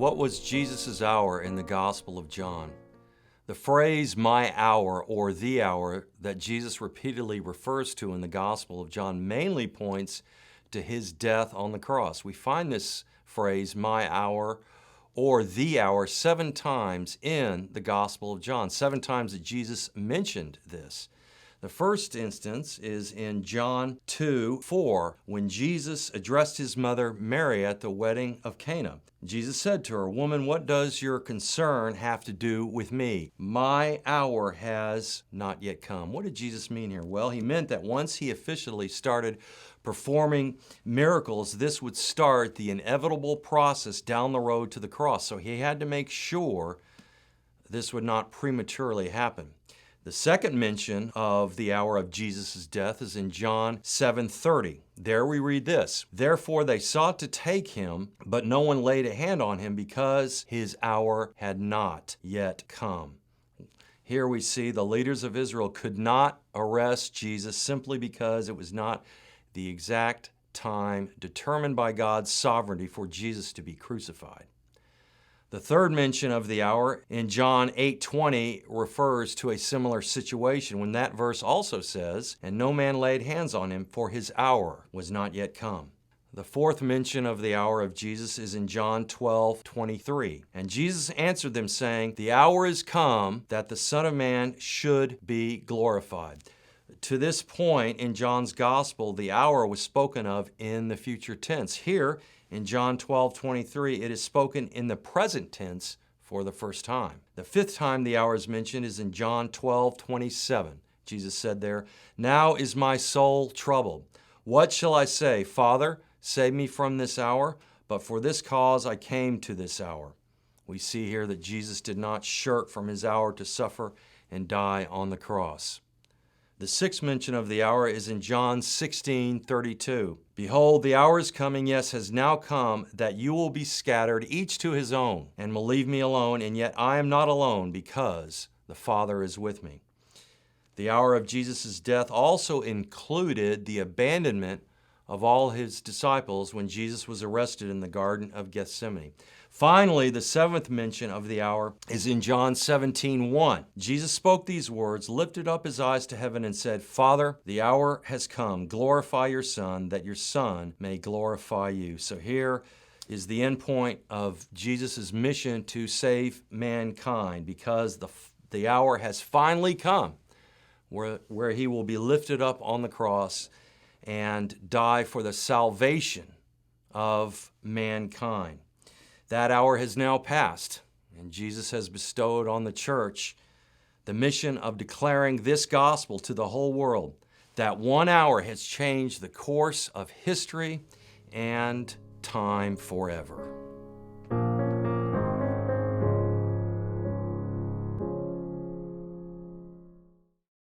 What was Jesus' hour in the Gospel of John? The phrase my hour or the hour that Jesus repeatedly refers to in the Gospel of John mainly points to his death on the cross. We find this phrase my hour or the hour 7 times in the Gospel of John, 7 times that Jesus mentioned this. The first instance is in John 2:4, when Jesus addressed his mother Mary at the wedding of Cana. Jesus said to her, "Woman, what does your concern have to do with me? My hour has not yet come." What did Jesus mean here? Well, he meant that once he officially started performing miracles, this would start the inevitable process down the road to the cross. So he had to make sure this would not prematurely happen. The second mention of the hour of Jesus' death is in John 7:30. There we read this, "Therefore they sought to take him, but no one laid a hand on him because his hour had not yet come." Here we see the leaders of Israel could not arrest Jesus simply because it was not the exact time determined by God's sovereignty for Jesus to be crucified. The third mention of the hour in John 8:20 refers to a similar situation when that verse also says, "And no man laid hands on him, for his hour was not yet come." The fourth mention of the hour of Jesus is in John 12:23. "And Jesus answered them, saying, The hour is come that the Son of Man should be glorified." To this point in John's Gospel, the hour was spoken of in the future tense. Here, in John 12:23, it is spoken in the present tense for the first time. The fifth time the hour is mentioned is in John 12:27. Jesus said there, "Now is my soul troubled. What shall I say? Father, save me from this hour, but for this cause I came to this hour." We see here that Jesus did not shirk from his hour to suffer and die on the cross. The sixth mention of the hour is in John 16:32. "Behold, the hour is coming, yes, has now come, that you will be scattered, each to his own, and will leave me alone, and yet I am not alone, because the Father is with me." The hour of Jesus' death also included the abandonment of all his disciples when Jesus was arrested in the Garden of Gethsemane. Finally, the seventh mention of the hour is in John 17:1. Jesus spoke these words, lifted up his eyes to heaven, and said, "Father, the hour has come. Glorify your Son, that your Son may glorify you." So here is the end point of Jesus' mission to save mankind, because the hour has finally come where he will be lifted up on the cross and die for the salvation of mankind. That hour has now passed, and Jesus has bestowed on the church the mission of declaring this gospel to the whole world. That 1 hour has changed the course of history and time forever.